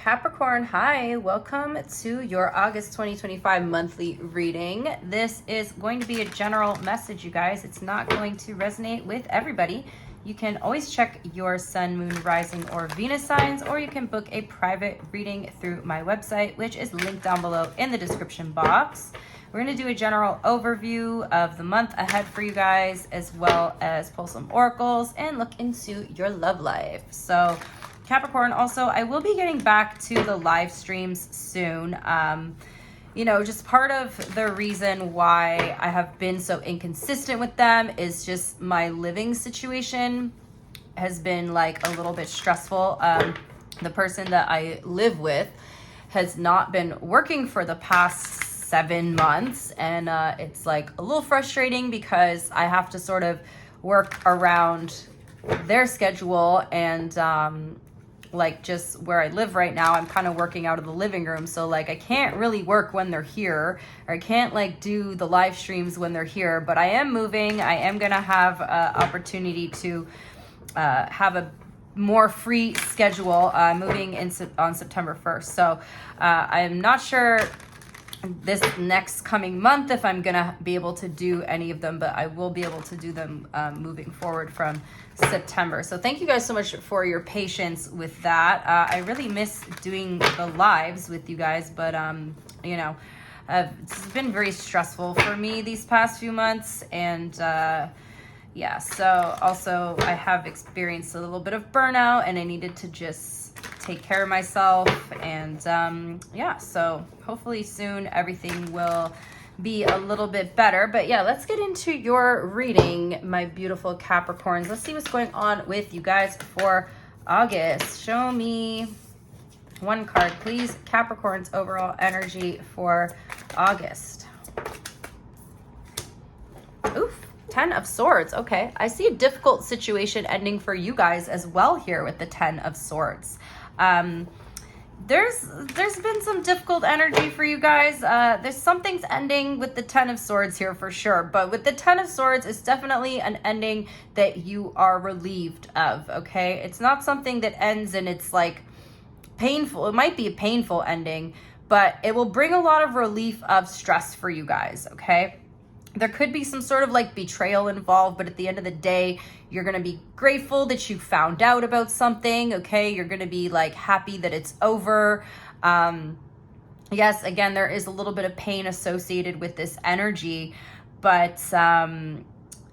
Capricorn, hi, welcome to your August 2025 monthly reading. This is going to be a general message, you guys. It's not going to resonate with everybody. You can always check your sun, moon, rising, or Venus signs, or you can book a private reading through my website, which is linked down below in the description box. We're going to do a general overview of the month ahead for you guys, as well as pull some oracles and look into your love life. So Capricorn, also, I will be getting back to the live streams soon. Just part of the reason why I have been so inconsistent with them is just my living situation has been like a little bit stressful. The person that I live with has not been working for the past 7 months, and it's like a little frustrating because I have to sort of work around their schedule, and like just where I live right now, I'm kind of working out of the living room. So like I can't really work when they're here, or I can't like do the live streams when they're here, but I am moving. I am going to have an opportunity to have a more free schedule moving on September 1st. So I'm not sure this next coming month if I'm gonna be able to do any of them, but I will be able to do them moving forward from September. So thank you guys so much for your patience with that. I really miss doing the lives with you guys, but it's been very stressful for me these past few months, and yeah, so also I have experienced a little bit of burnout, and I needed to just take care of myself, and yeah, so hopefully soon everything will be a little bit better. But yeah, let's get into your reading, my beautiful Capricorns. Let's see what's going on with you guys for August. Show me one card, please. Capricorn's overall energy for August. Oof. 10 of Swords. Okay, I see a difficult situation ending for you guys as well here with the 10 of Swords. There's been some difficult energy for you guys. There's some things ending with the 10 of Swords here for sure, but with the 10 of Swords, it's definitely an ending that you are relieved of, okay? It's not something that ends and it's like painful. It might be a painful ending, but it will bring a lot of relief of stress for you guys, okay? There could be some sort of like betrayal involved, but at the end of the day, you're going to be grateful that you found out about something, okay? You're going to be like happy that it's over. Yes, again, there is a little bit of pain associated with this energy, but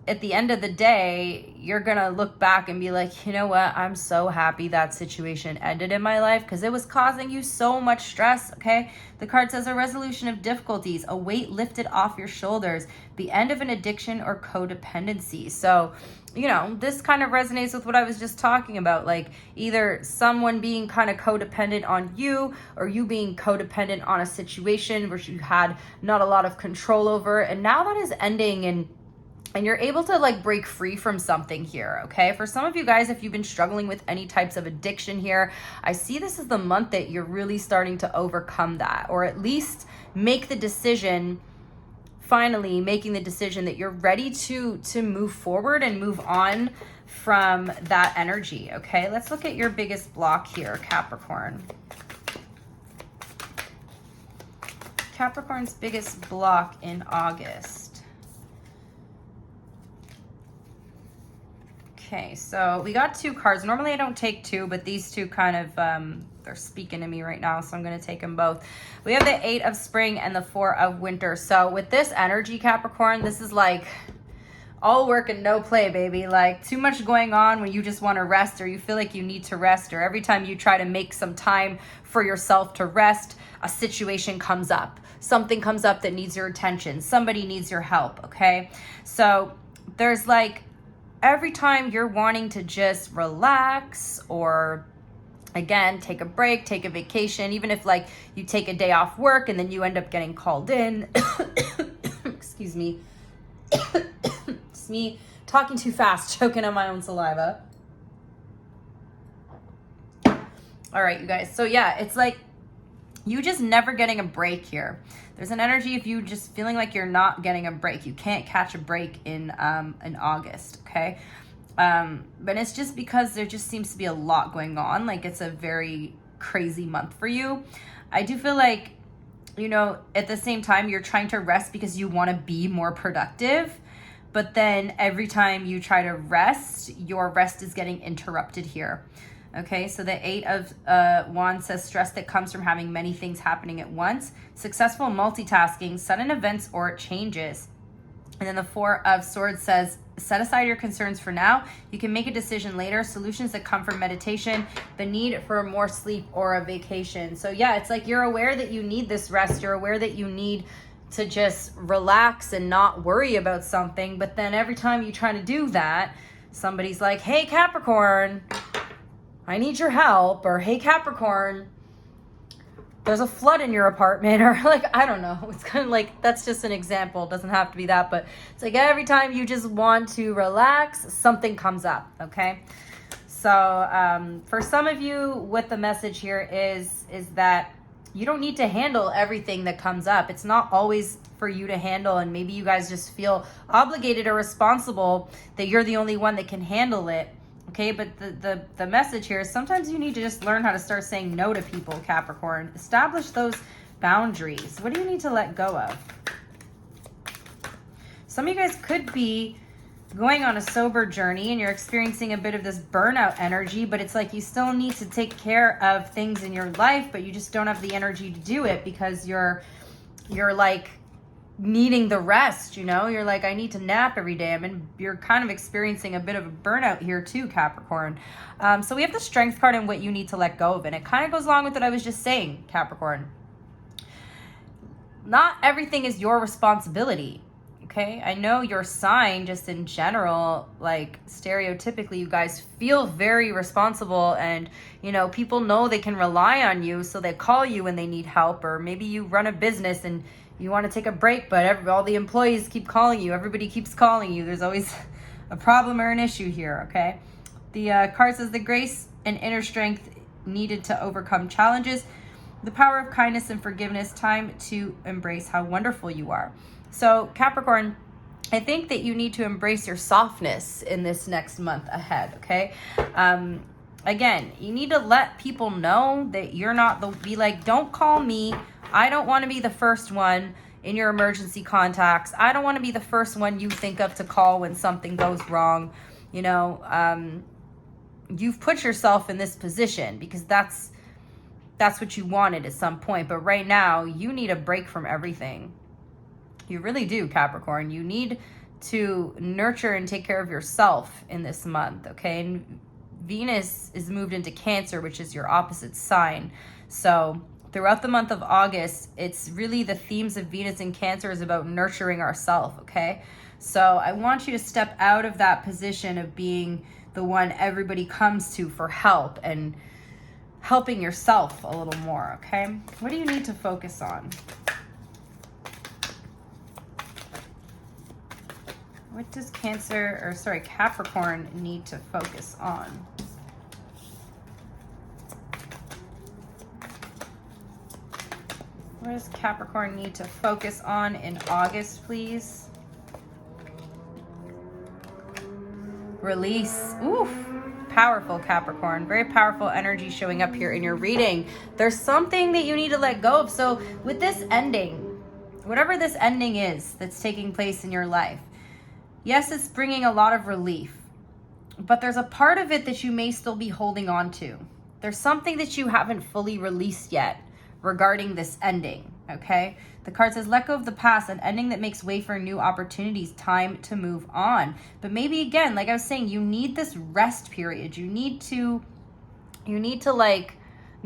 at the end of the day, you're going to look back and be like, you know what? I'm so happy that situation ended in my life because it was causing you so much stress, okay? The card says a resolution of difficulties, a weight lifted off your shoulders, the end of an addiction or codependency. So, this kind of resonates with what I was just talking about, like either someone being kind of codependent on you or you being codependent on a situation where you had not a lot of control over, and now that is ending, and you're able to like break free from something here, okay? For some of you guys, if you've been struggling with any types of addiction here, I see this is the month that you're really starting to overcome that, or at least make the decision, finally making the decision that you're ready to move forward and move on from that energy, okay? Let's look at your biggest block here, Capricorn. Capricorn's biggest block in August. Okay, so we got 2 cards. Normally I don't take 2, but these 2 kind of, they're speaking to me right now, so I'm going to take them both. We have the 8 of Spring and the 4 of Winter. So with this energy, Capricorn, this is like all work and no play, baby. Like too much going on when you just want to rest, or you feel like you need to rest, or every time you try to make some time for yourself to rest, a situation comes up. Something comes up that needs your attention. Somebody needs your help, okay? So there's like, every time you're wanting to just relax, or again, take a break, take a vacation, even if like you take a day off work and then you end up getting called in, excuse me, it's me talking too fast, choking on my own saliva. All right, you guys. So yeah, it's like you just never getting a break here. There's an energy of you just feeling like you're not getting a break. You can't catch a break in August, okay? But it's just because there just seems to be a lot going on. Like it's a very crazy month for you. I do feel like, you know, at the same time, you're trying to rest because you want to be more productive. But then every time you try to rest, your rest is getting interrupted here. Okay, so the 8 of Wands says stress that comes from having many things happening at once, successful multitasking, sudden events or changes. And then the 4 of Swords says set aside your concerns for now. You can make a decision later. Solutions that come from meditation, the need for more sleep or a vacation. So yeah, it's like you're aware that you need this rest. You're aware that you need to just relax and not worry about something. But then every time you try to do that, somebody's like, hey, Capricorn, I need your help. Or, hey, Capricorn, there's a flood in your apartment. Or like, I don't know. It's kind of like, that's just an example. It doesn't have to be that. But it's like every time you just want to relax, something comes up. Okay. So for some of you, what the message here is that you don't need to handle everything that comes up. It's not always for you to handle. And maybe you guys just feel obligated or responsible that you're the only one that can handle it. Okay, but the message here is sometimes you need to just learn how to start saying no to people, Capricorn. Establish those boundaries. What do you need to let go of? Some of you guys could be going on a sober journey and you're experiencing a bit of this burnout energy, but it's like you still need to take care of things in your life, but you just don't have the energy to do it because you're like needing the rest, you know? You're like, I need to nap every day. I mean, you're kind of experiencing a bit of a burnout here too, Capricorn. So we have the Strength card and what you need to let go of, and it kind of goes along with what I was just saying, Capricorn. Not everything is your responsibility. Okay, I know your sign just in general, like stereotypically, you guys feel very responsible and, you know, people know they can rely on you. So they call you when they need help, or maybe you run a business and you want to take a break, but all the employees keep calling you. Everybody keeps calling you. There's always a problem or an issue here. Okay. The card says the grace and inner strength needed to overcome challenges, the power of kindness and forgiveness, time to embrace how wonderful you are. So Capricorn, I think that you need to embrace your softness in this next month ahead, okay? Again, you need to let people know that you're not be like, don't call me. I don't want to be the first one in your emergency contacts. I don't want to be the first one you think of to call when something goes wrong. You know, you've put yourself in this position because that's what you wanted at some point. But right now, you need a break from everything. You really do, Capricorn. You need to nurture and take care of yourself in this month, okay? And Venus is moved into Cancer, which is your opposite sign. So throughout the month of August, it's really the themes of Venus and Cancer is about nurturing ourselves, okay? So I want you to step out of that position of being the one everybody comes to for help and helping yourself a little more, okay? What do you need to focus on? What does Capricorn need to focus on? What does Capricorn need to focus on in August, please? Release. Oof. Powerful, Capricorn. Very powerful energy showing up here in your reading. There's something that you need to let go of. So with this ending, whatever this ending is that's taking place in your life, yes, it's bringing a lot of relief, but there's a part of it that you may still be holding on to. There's something that you haven't fully released yet regarding this ending, okay? The card says, let go of the past, an ending that makes way for new opportunities, time to move on. But maybe again, like I was saying, you need this rest period. You need to like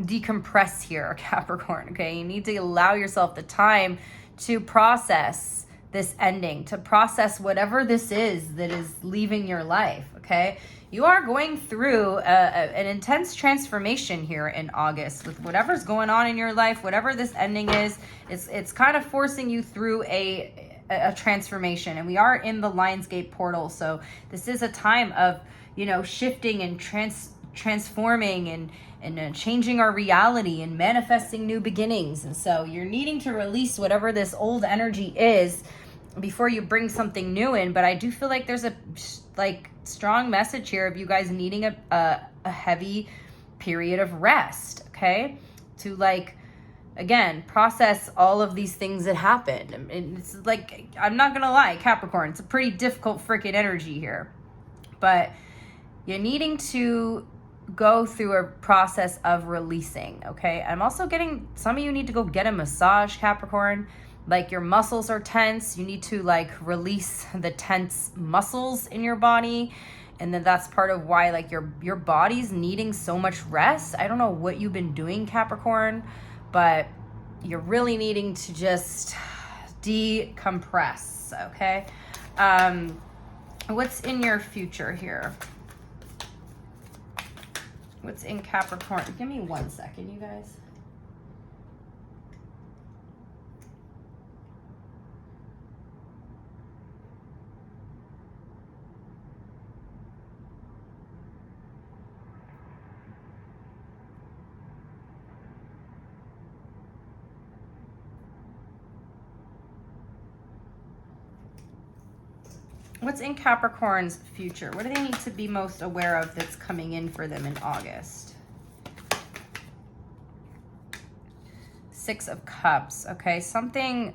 decompress here, Capricorn, okay? You need to allow yourself the time to process this ending, to process whatever this is that is leaving your life, okay? You are going through an intense transformation here in August with whatever's going on in your life, whatever this ending is. It's kind of forcing you through a transformation, and we are in the Lionsgate portal, so this is a time of, you know, shifting and transforming and changing our reality and manifesting new beginnings. And so you're needing to release whatever this old energy is before you bring something new in. But I do feel like there's a strong message here of you guys needing a heavy period of rest, okay? To like, again, process all of these things that happened. And it's like, I'm not gonna lie, Capricorn, it's a pretty difficult freaking energy here. But you're needing to go through a process of releasing, okay? I'm also getting, some of you need to go get a massage, Capricorn. Like your muscles are tense. You need to like release the tense muscles in your body. And then that's part of why like your body's needing so much rest. I don't know what you've been doing, Capricorn, but you're really needing to just decompress, okay? What's in your future here? What's in Capricorn? Give me 1 second, you guys. What's in Capricorn's future? What do they need to be most aware of that's coming in for them in August? Six of Cups. Okay, something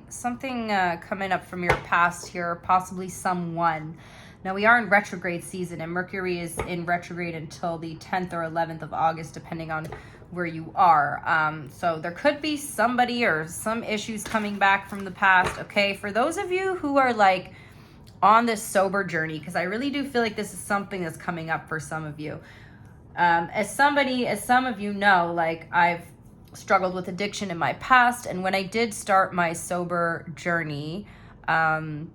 coming up from your past here, possibly someone. Now we are in retrograde season, and Mercury is in retrograde until the 10th or 11th of August, depending on where you are. So there could be somebody or some issues coming back from the past. Okay, for those of you who are like on this sober journey, because I really do feel like this is something that's coming up for some of you. As some of you know, like I've struggled with addiction in my past, and when I did start my sober journey, I'm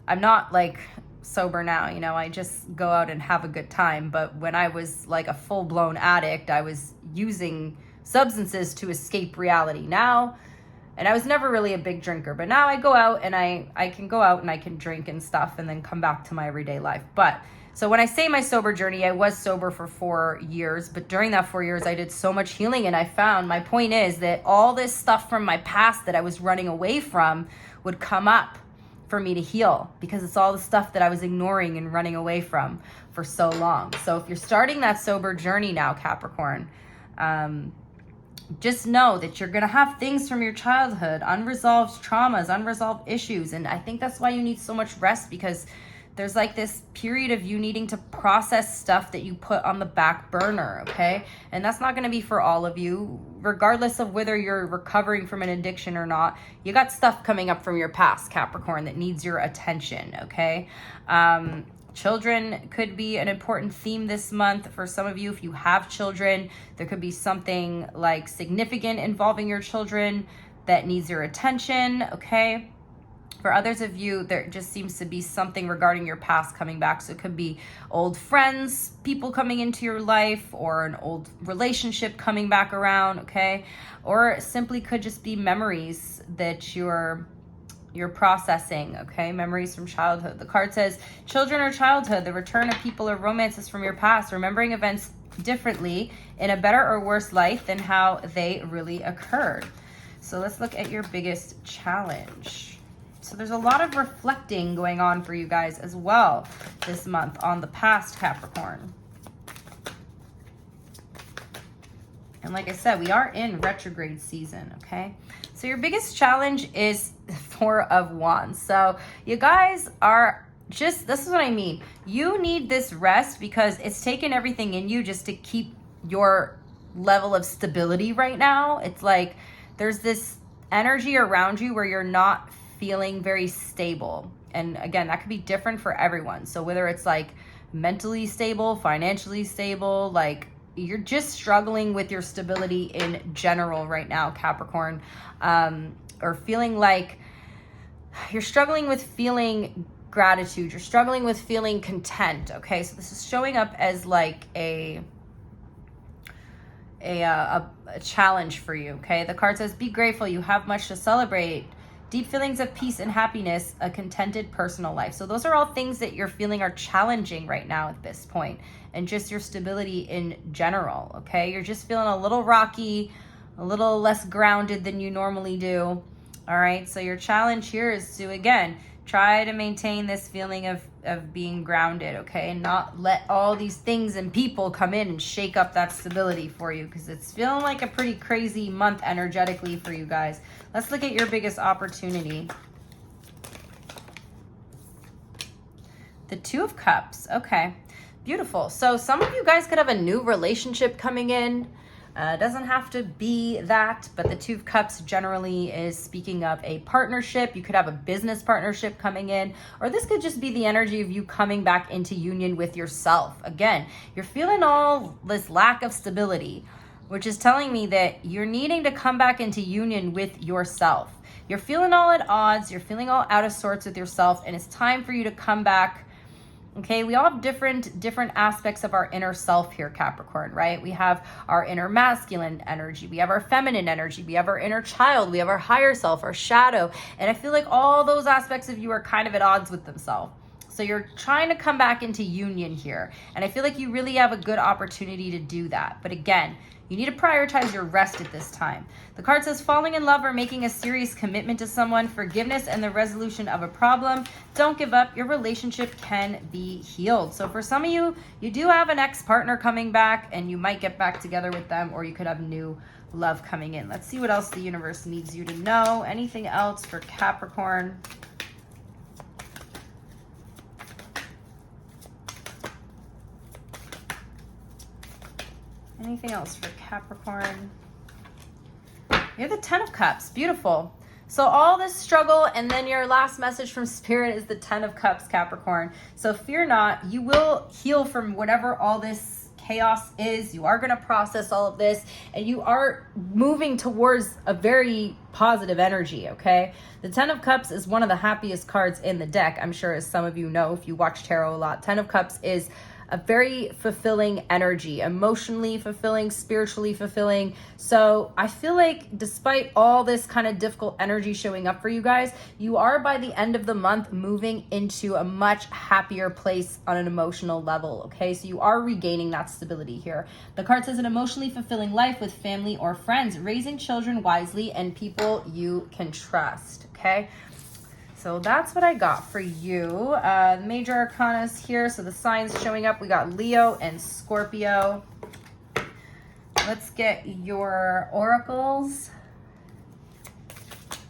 not like sober now, you know, I just go out and have a good time. But when I was like a full-blown addict, I was using substances to escape reality. Now, and I was never really a big drinker, but now I go out and I can go out and I can drink and stuff and then come back to my everyday life. But so when I say my sober journey, I was sober for 4 years, but during that 4 years, I did so much healing, and I found, my point is that all this stuff from my past that I was running away from would come up for me to heal, because it's all the stuff that I was ignoring and running away from for so long. So if you're starting that sober journey now, Capricorn, just know that you're going to have things from your childhood, unresolved traumas, unresolved issues. And I think that's why you need so much rest, because there's like this period of you needing to process stuff that you put on the back burner, okay? And that's not going to be for all of you, regardless of whether you're recovering from an addiction or not. You got stuff coming up from your past, Capricorn, that needs your attention, okay? Children could be an important theme this month for some of you. If you have children, there could be something like significant involving your children that needs your attention, okay? For others of you, there just seems to be something regarding your past coming back. So it could be old friends, people coming into your life, or an old relationship coming back around, okay? Or simply could just be memories that you're processing, okay? Memories from childhood. The card says, children or childhood, the return of people or romances from your past, remembering events differently in a better or worse light than how they really occurred. So let's look at your biggest challenge. So there's a lot of reflecting going on for you guys as well this month on the past, Capricorn. And like I said, we are in retrograde season, okay? So your biggest challenge is Four of Wands. So you guys are just, this is what I mean. You need this rest because it's taken everything in you just to keep your level of stability right now. It's like there's this energy around you where you're not feeling very stable. And again, that could be different for everyone. So whether it's like mentally stable, financially stable, like you're just struggling with your stability in general right now, Capricorn, or feeling like you're struggling with feeling gratitude. You're struggling with feeling content. Okay. So this is showing up as like a challenge for you. Okay. The card says, be grateful. You have much to celebrate. Deep feelings of peace and happiness, a contented personal life. So those are all things that you're feeling are challenging right now at this point, and just your stability in general, okay? You're just feeling a little rocky, a little less grounded than you normally do, all right? So your challenge here is to, again, Try to maintain this feeling of being grounded, okay? And not let all these things and people come in and shake up that stability for you, because it's feeling like a pretty crazy month energetically for you guys. Let's look at your biggest opportunity. The Two of Cups. Okay, beautiful. So some of you guys could have a new relationship coming in. Doesn't have to be that, but the Two of Cups generally is speaking of a partnership. You could have a business partnership coming in, or this could just be the energy of you coming back into union with yourself. Again, you're feeling all this lack of stability, which is telling me that you're needing to come back into union with yourself. You're feeling all at odds. You're feeling all out of sorts with yourself, and it's time for you to come back. Okay, we all have different aspects of our inner self here, Capricorn, right? We have our inner masculine energy. We have our feminine energy. We have our inner child. We have our higher self, our shadow. And I feel like all those aspects of you are kind of at odds with themselves. So you're trying to come back into union here. And I feel like you really have a good opportunity to do that. But again, you need to prioritize your rest at this time. The card says falling in love or making a serious commitment to someone, forgiveness and the resolution of a problem. Don't give up. Your relationship can be healed. So for some of you, you do have an ex-partner coming back and you might get back together with them, or you could have new love coming in. Let's see what else the universe needs you to know. Anything else for Capricorn? Anything else for Capricorn? You're the Ten of Cups. Beautiful. So all this struggle, and then your last message from Spirit is the Ten of Cups, Capricorn. So fear not. You will heal from whatever all this chaos is. You are going to process all of this, and you are moving towards a very positive energy, okay? The Ten of Cups is one of the happiest cards in the deck. I'm sure, as some of you know, if you watch tarot a lot, Ten of Cups is a very fulfilling energy, emotionally fulfilling, spiritually fulfilling. So I feel like despite all this kind of difficult energy showing up for you guys, you are by the end of the month moving into a much happier place on an emotional level, okay? So you are regaining that stability here. The card says an emotionally fulfilling life with family or friends, raising children wisely, and people you can trust, okay? So that's what I got for you. The major arcana is here. So the signs showing up, we got Leo and Scorpio. Let's get your oracles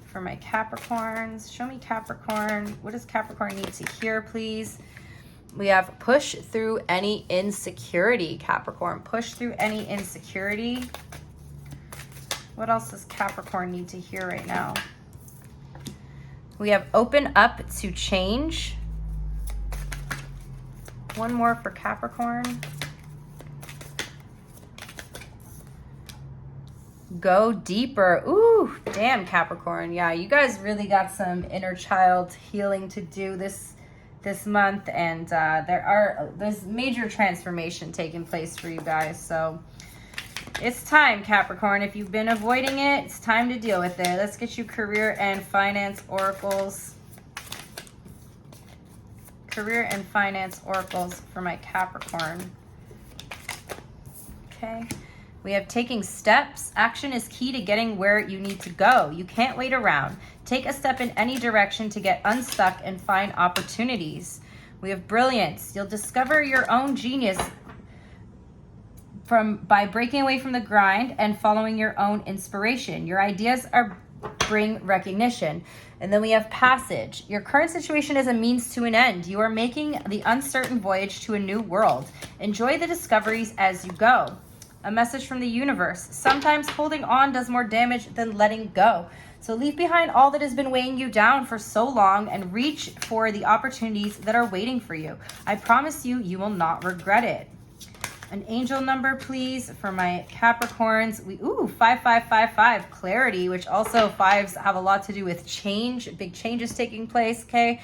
for my Capricorns. Show me Capricorn. What does Capricorn need to hear, please? We have push through any insecurity, Capricorn. Push through any insecurity. What else does Capricorn need to hear right now? We have open up to change. One more for Capricorn. Go deeper. Ooh, damn, Capricorn. Yeah, you guys really got some inner child healing to do this month, and there's major transformation taking place for you guys. So it's time, Capricorn. If you've been avoiding it, it's time to deal with it. Let's get you career and finance oracles. Career and finance oracles for my Capricorn. Okay. We have taking steps. Action is key to getting where you need to go. You can't wait around. Take a step in any direction to get unstuck and find opportunities. We have brilliance. You'll discover your own genius by breaking away from the grind and following your own inspiration. Your ideas bring recognition. And then we have passage. Your current situation is a means to an end. You are making the uncertain voyage to a new world. Enjoy the discoveries as you go. A message from the universe. Sometimes holding on does more damage than letting go. So leave behind all that has been weighing you down for so long and reach for the opportunities that are waiting for you. I promise you, you will not regret it. An angel number, please, for my Capricorns. 5555, clarity, which also fives have a lot to do with change, big changes taking place, okay?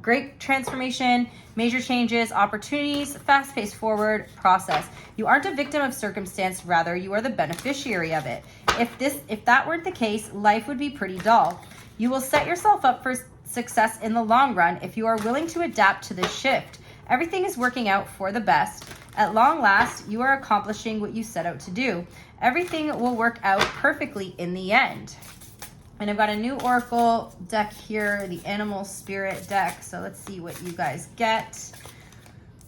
Great transformation, major changes, opportunities, fast-paced forward process. You aren't a victim of circumstance, rather you are the beneficiary of it. If that weren't the case, life would be pretty dull. You will set yourself up for success in the long run if you are willing to adapt to this shift. Everything is working out for the best. At long last, you are accomplishing what you set out to do. Everything will work out perfectly in the end. And I've got a new oracle deck here, the animal spirit deck. So let's see what you guys get.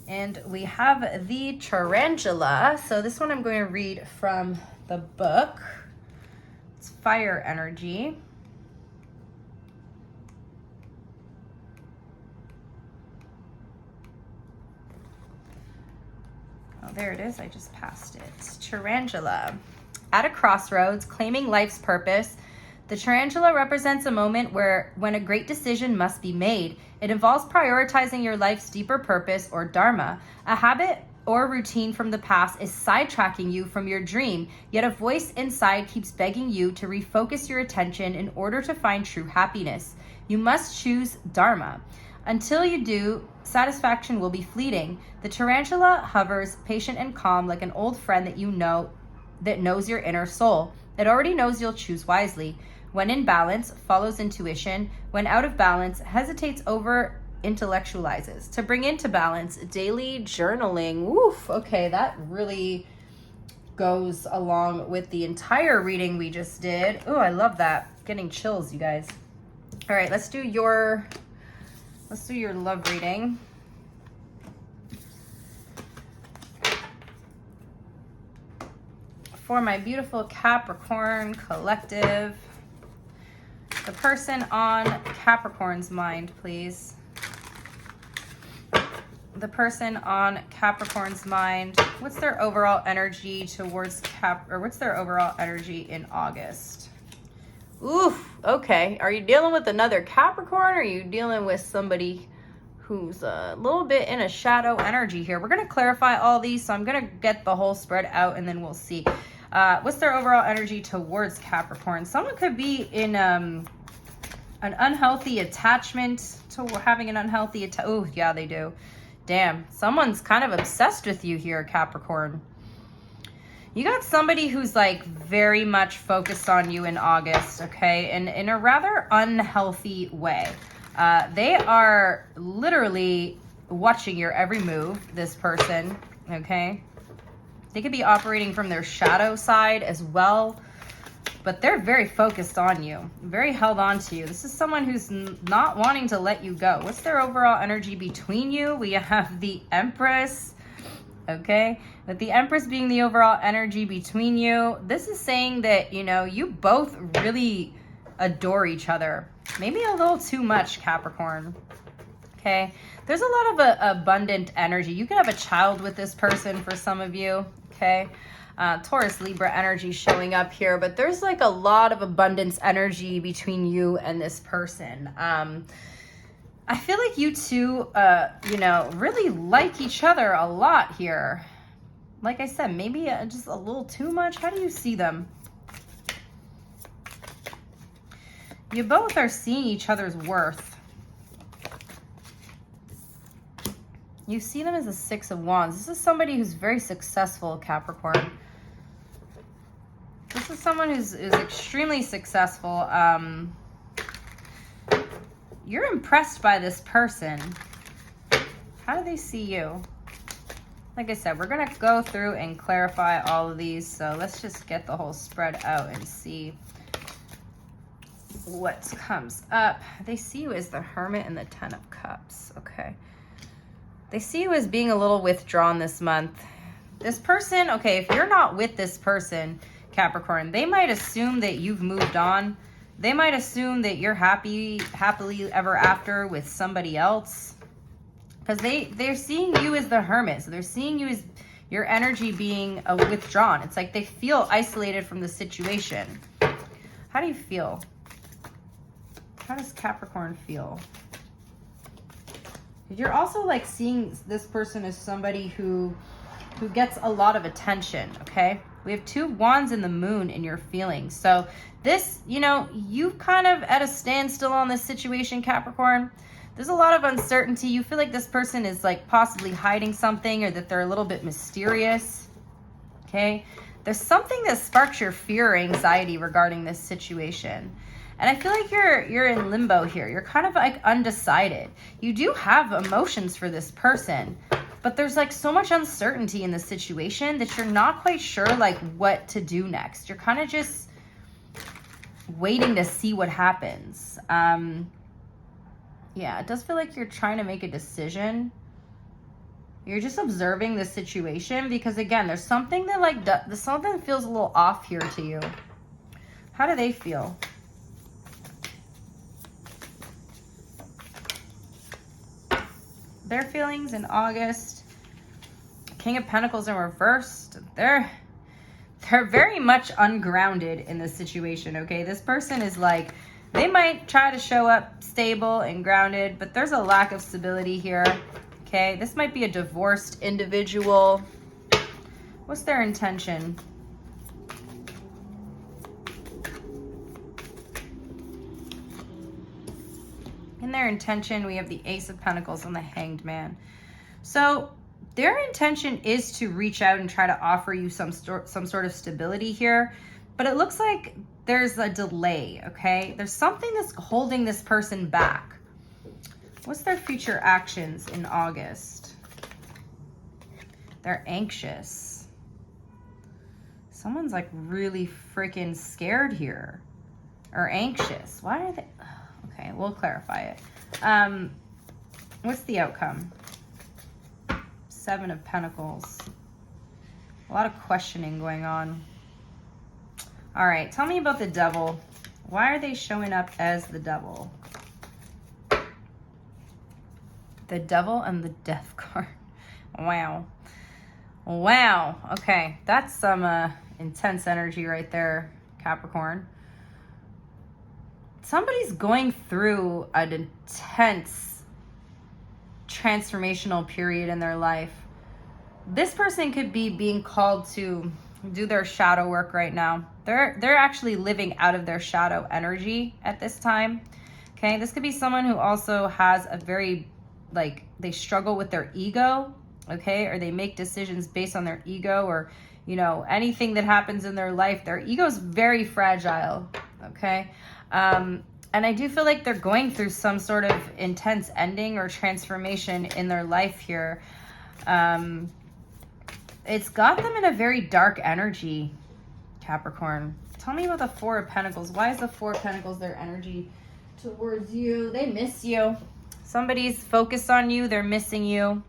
And we have the tarantula. So this one I'm going to read from the book. It's fire energy. Oh, there it is. I just passed it. Tarantula. At a crossroads, claiming life's purpose, the tarantula represents a moment when a great decision must be made. It involves prioritizing your life's deeper purpose or dharma. A habit or routine from the past is sidetracking you from your dream, yet a voice inside keeps begging you to refocus your attention in order to find true happiness. You must choose dharma. Until you do, satisfaction will be fleeting. The tarantula hovers, patient and calm, like an old friend that knows your inner soul. It already knows you'll choose wisely. When in balance, follows intuition. When out of balance, hesitates over intellectualizes. To bring into balance, daily journaling. Woof, okay, that really goes along with the entire reading we just did. Oh, I love that. Getting chills, you guys. All right, let's do your love reading. For my beautiful Capricorn collective, the person on Capricorn's mind, please. The person on Capricorn's mind, what's their overall energy towards what's their overall energy in August? Oof, okay. Are you dealing with another Capricorn, or are you dealing with somebody who's a little bit in a shadow energy here? We're going to clarify all these, so I'm going to get the whole spread out and then we'll see. What's their overall energy towards Capricorn? Someone could be in an unhealthy attachment, to having an unhealthy oh yeah, they do. Damn, someone's kind of obsessed with you here, Capricorn. You got somebody who's like very much focused on you in August, okay, and in a rather unhealthy way. They are literally watching your every move, this person, okay? They could be operating from their shadow side as well, but they're very focused on you, very held on to you. This is someone who's not wanting to let you go. What's their overall energy between you? We have the Empress, okay? With the Empress being the overall energy between you, this is saying that, you know, you both really adore each other. Maybe a little too much, Capricorn. Okay, there's a lot of abundant energy. You could have a child with this person for some of you, okay? Taurus, Libra energy showing up here, but there's like a lot of abundance energy between you and this person. I feel like you two, you know, really like each other a lot here. Like I said, maybe just a little too much. How do you see them? You both are seeing each other's worth. You see them as a Six of Wands. This is somebody who's very successful, Capricorn. This is someone who's extremely successful. You're impressed by this person. How do they see you? Like I said, we're going to go through and clarify all of these. So let's just get the whole spread out and see what comes up. They see you as the Hermit and the Ten of Cups. Okay. They see you as being a little withdrawn this month. This person, okay, if you're not with this person, Capricorn, they might assume that you've moved on. They might assume that you're happily ever after with somebody else. Because they're seeing you as the Hermit. So they're seeing you as your energy being withdrawn. It's like they feel isolated from the situation. How do you feel? How does Capricorn feel? You're also like seeing this person as somebody who gets a lot of attention, okay? We have two wands in the moon in your feelings. So this, you know, you kind of at a standstill on this situation, Capricorn. There's a lot of uncertainty. You feel like this person is like possibly hiding something, or that they're a little bit mysterious, okay? There's something that sparks your fear or anxiety regarding this situation. And I feel like you're in limbo here. You're kind of like undecided. You do have emotions for this person, but there's like so much uncertainty in the situation that you're not quite sure like what to do next. You're kind of just, waiting to see what happens. Yeah, it does feel like you're trying to make a decision. You're just observing the situation because, again, there's something that like something feels a little off here to you. How do they feel? Their feelings in August. King of Pentacles in reversed. They're very much ungrounded in this situation, okay? This person is like, they might try to show up stable and grounded, but there's a lack of stability here, okay? This might be a divorced individual. What's their intention? In their intention, we have the Ace of Pentacles and the Hanged Man. So their intention is to reach out and try to offer you some sort of stability here, but it looks like there's a delay, okay? There's something that's holding this person back. What's their future actions in August? They're anxious. Someone's like really freaking scared here or anxious. Why are they? Okay, we'll clarify it. What's the outcome? Seven of Pentacles. A lot of questioning going on. All right, tell me about the Devil. Why are they showing up as the Devil? The Devil and the Death card. Wow. Wow. Okay, that's some intense energy right there, Capricorn. Somebody's going through an intense transformational period in their life. This person could be being called to do their shadow work right now. They're actually living out of their shadow energy at this time. Okay, this could be someone who also has a very, like, they struggle with their ego, okay, or they make decisions based on their ego, or, you know, anything that happens in their life, their ego is very fragile, okay? And I do feel like they're going through some sort of intense ending or transformation in their life here. It's got them in a very dark energy, Capricorn. Tell me about the Four of Pentacles. Why is the Four of Pentacles their energy towards you? They miss you. Somebody's focused on you. They're missing you.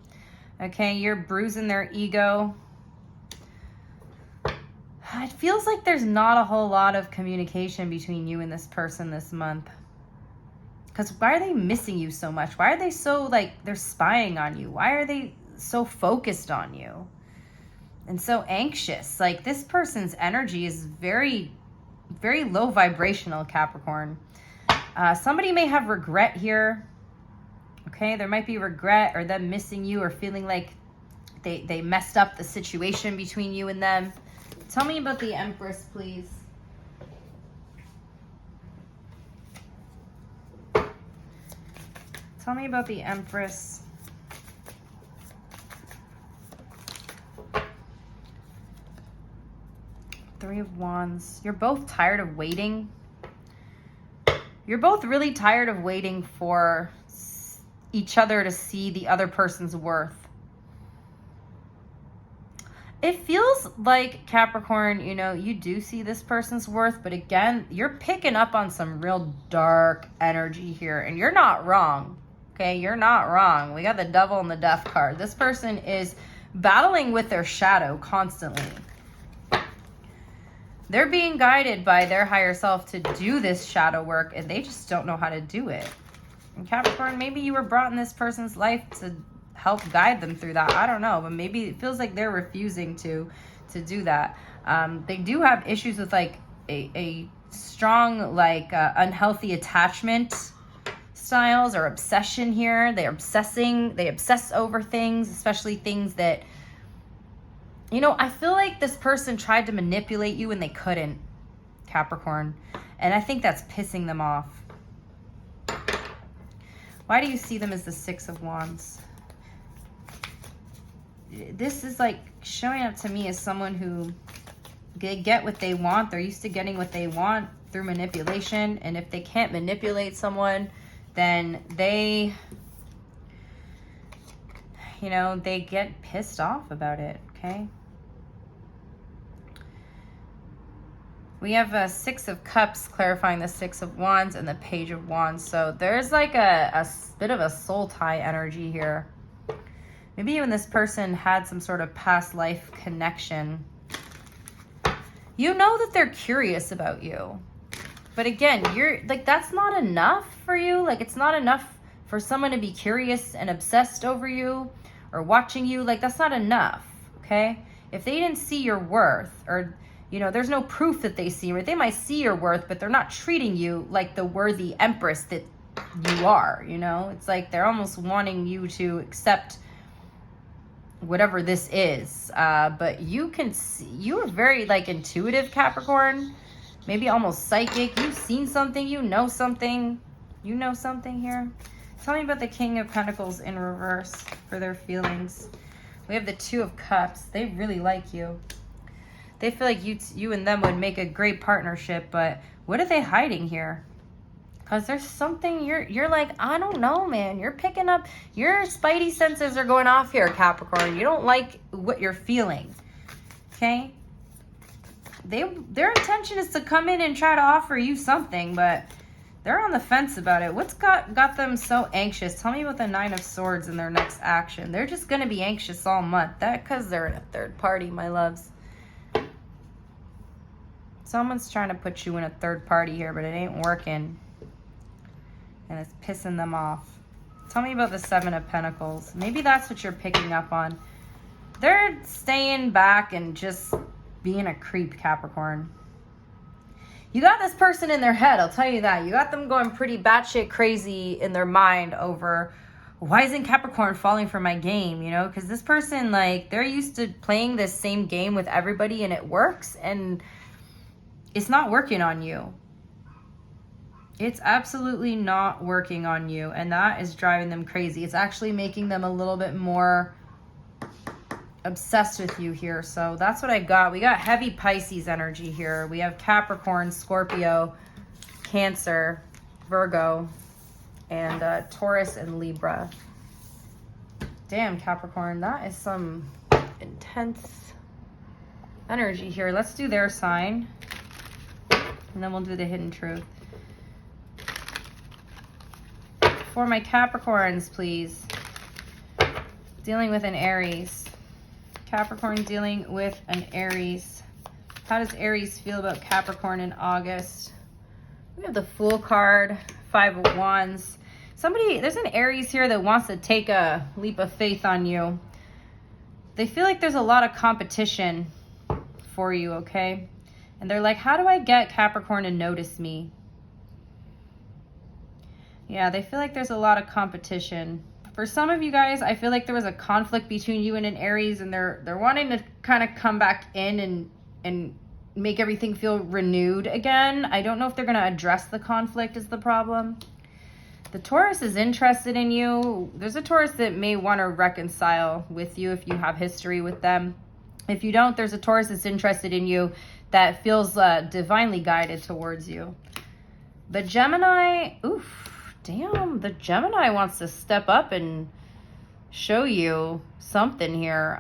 Okay, you're bruising their ego. It feels like there's not a whole lot of communication between you and this person this month. Because why are they missing you so much? Why are they so, like, they're spying on you? Why are they so focused on you and so anxious? Like, this person's energy is very, very low vibrational, Capricorn. Somebody may have regret here. Okay, there might be regret or them missing you or feeling like they messed up the situation between you and them. Tell me about the Empress, please. Tell me about the Empress. Three of Wands. You're both tired of waiting. You're both really tired of waiting for each other to see the other person's worth. It feels like, Capricorn, you know, you do see this person's worth, but again, you're picking up on some real dark energy here, and you're not wrong, okay? You're not wrong. We got the Devil and the Death card. This person is battling with their shadow constantly. They're being guided by their higher self to do this shadow work, and they just don't know how to do it. And Capricorn, maybe you were brought in this person's life to help guide them through that. I don't know, but maybe it feels like they're refusing to do that. They do have issues with like a strong, like unhealthy attachment styles or obsession here. They obsess over things, especially things that, you know, I feel like this person tried to manipulate you and they couldn't, Capricorn. And I think that's pissing them off. Why do you see them as the Six of Wands? This is like showing up to me as someone who get what they want. They're used to getting what they want through manipulation. And if they can't manipulate someone, then they, you know, they get pissed off about it, okay? We have a Six of Cups clarifying the Six of Wands and the Page of Wands. So there's like a bit of a soul tie energy here. Maybe you and this person had some sort of past life connection. You know that they're curious about you. But again, you're like, that's not enough for you. Like, it's not enough for someone to be curious and obsessed over you or watching you. Like, that's not enough, okay? If they didn't see your worth, or, you know, there's no proof that they see, right? They might see your worth, but they're not treating you like the worthy empress that you are, you know? It's like they're almost wanting you to accept whatever this is. But you can see, you are very like intuitive, Capricorn. Maybe almost psychic. You've seen something, you know something. You know something here. Tell me about the King of Pentacles in reverse for their feelings. We have the Two of Cups. They really like you. They feel like you and them would make a great partnership, but what are they hiding here? Because there's something you're like, I don't know, man. You're picking up, your spidey senses are going off here, Capricorn. You don't like what you're feeling, okay? Their intention is to come in and try to offer you something, but they're on the fence about it. What's got them so anxious? Tell me about the Nine of Swords and their next action. They're just going to be anxious all month. That because they're in a third party, my loves. Someone's trying to put you in a third party here, but it ain't working. And it's pissing them off. Tell me about the Seven of Pentacles. Maybe that's what you're picking up on. They're staying back and just being a creep, Capricorn. You got this person in their head, I'll tell you that. You got them going pretty batshit crazy in their mind over, why isn't Capricorn falling for my game, you know? Because this person, like, they're used to playing this same game with everybody and it works, and it's not working on you. It's absolutely not working on you, and that is driving them crazy. It's actually making them a little bit more obsessed with you here. So that's what I got. We got heavy Pisces energy here. We have Capricorn, Scorpio, Cancer, Virgo, and Taurus and Libra. Damn, Capricorn, that is some intense energy here. Let's do their sign, and then we'll do the hidden truth. For my Capricorns, please. Dealing with an Aries. Capricorn dealing with an Aries. How does Aries feel about Capricorn in August? We have the Fool card, Five of Wands. There's an Aries here that wants to take a leap of faith on you. They feel like there's a lot of competition for you, okay? And they're like, how do I get Capricorn to notice me? Yeah, they feel like there's a lot of competition. For some of you guys, I feel like there was a conflict between you and an Aries, and they're wanting to kind of come back in and make everything feel renewed again. I don't know if they're going to address the conflict is the problem. The Taurus is interested in you. There's a Taurus that may want to reconcile with you if you have history with them. If you don't, there's a Taurus that's interested in you that feels divinely guided towards you. The Gemini, oof. Damn, the Gemini wants to step up and show you something here.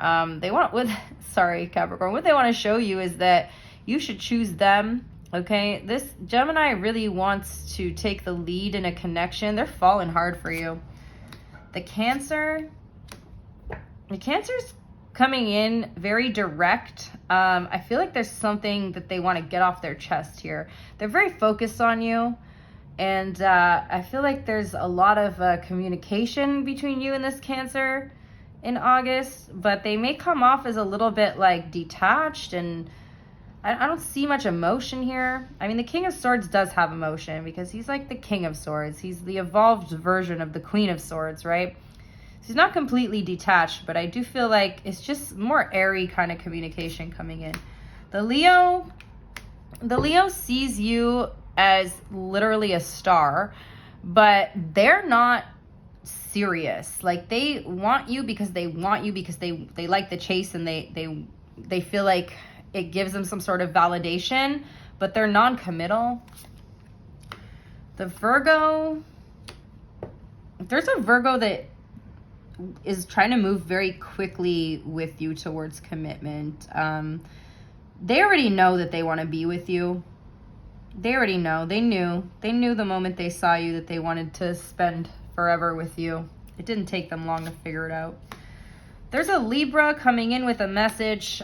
Sorry, Capricorn. What they want to show you is that you should choose them, okay? This Gemini really wants to take the lead in a connection. They're falling hard for you. The Cancer's coming in very direct. I feel like there's something that they want to get off their chest here. They're very focused on you. And I feel like there's a lot of communication between you and this Cancer in August, but they may come off as a little bit like detached, and I don't see much emotion here. I mean, the King of Swords does have emotion because he's like the King of Swords. He's the evolved version of the Queen of Swords, right? So he's not completely detached, but I do feel like it's just more airy kind of communication coming in. The Leo sees you as literally a star, but they're not serious. Like, they want you because they like the chase, and they feel like it gives them some sort of validation, but they're non-committal. The Virgo, there's a Virgo that is trying to move very quickly with you towards commitment. They already know that they want to be with you. They already know. They knew the moment they saw you that they wanted to spend forever with you. It didn't take them long to figure it out. There's a Libra coming in with a message.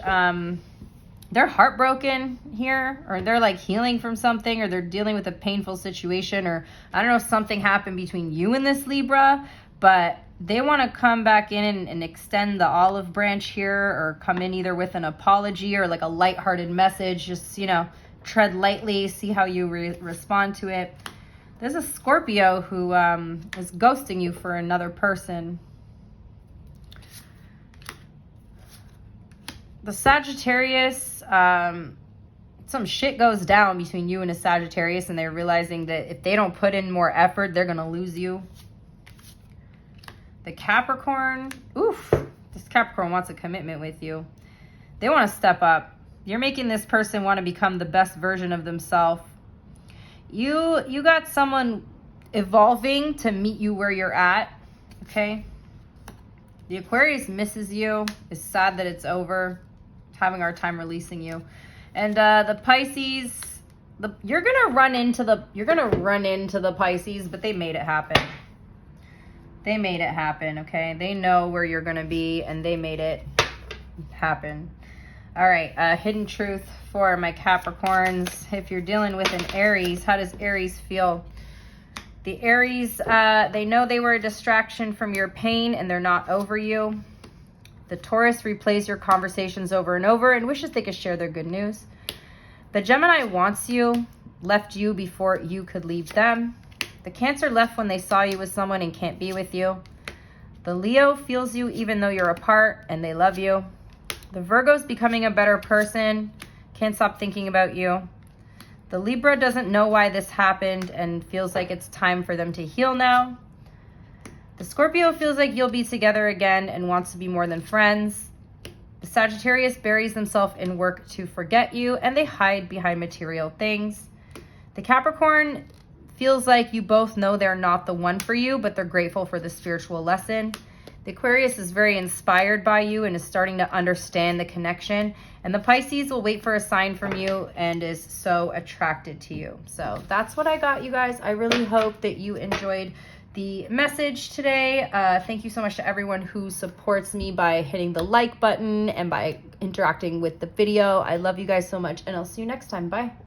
They're heartbroken here, or they're like healing from something, or they're dealing with a painful situation, or I don't know, something happened between you and this Libra, but they want to come back in and extend the olive branch here, or come in either with an apology or like a lighthearted message. Just, you know, tread lightly, see how you respond to it. There's a Scorpio who is ghosting you for another person. The Sagittarius, some shit goes down between you and a Sagittarius, and they're realizing that if they don't put in more effort, they're going to lose you. The Capricorn, oof, this Capricorn wants a commitment with you. They want to step up. You're making this person want to become the best version of themselves. You got someone evolving to meet you where you're at, okay? The Aquarius misses you, is sad that it's over, having a hard time releasing you. And the Pisces, you're gonna run into the Pisces, but they made it happen. They made it happen, okay? They know where you're gonna be, and they made it happen. All right, hidden truth for my Capricorns. If you're dealing with an Aries, how does Aries feel? The Aries, they know they were a distraction from your pain, and they're not over you. The Taurus replays your conversations over and over and wishes they could share their good news. The Gemini wants you, left you before you could leave them. The Cancer left when they saw you with someone and can't be with you. The Leo feels you even though you're apart, and they love you. The Virgo's becoming a better person, can't stop thinking about you. The Libra doesn't know why this happened and feels like it's time for them to heal now. The Scorpio feels like you'll be together again and wants to be more than friends. The Sagittarius buries themselves in work to forget you, and they hide behind material things. The Capricorn feels like you both know they're not the one for you, but they're grateful for the spiritual lesson. The Aquarius is very inspired by you and is starting to understand the connection. And the Pisces will wait for a sign from you and is so attracted to you. So that's what I got, you guys. I really hope that you enjoyed the message today. Thank you so much to everyone who supports me by hitting the like button and by interacting with the video. I love you guys so much, and I'll see you next time. Bye.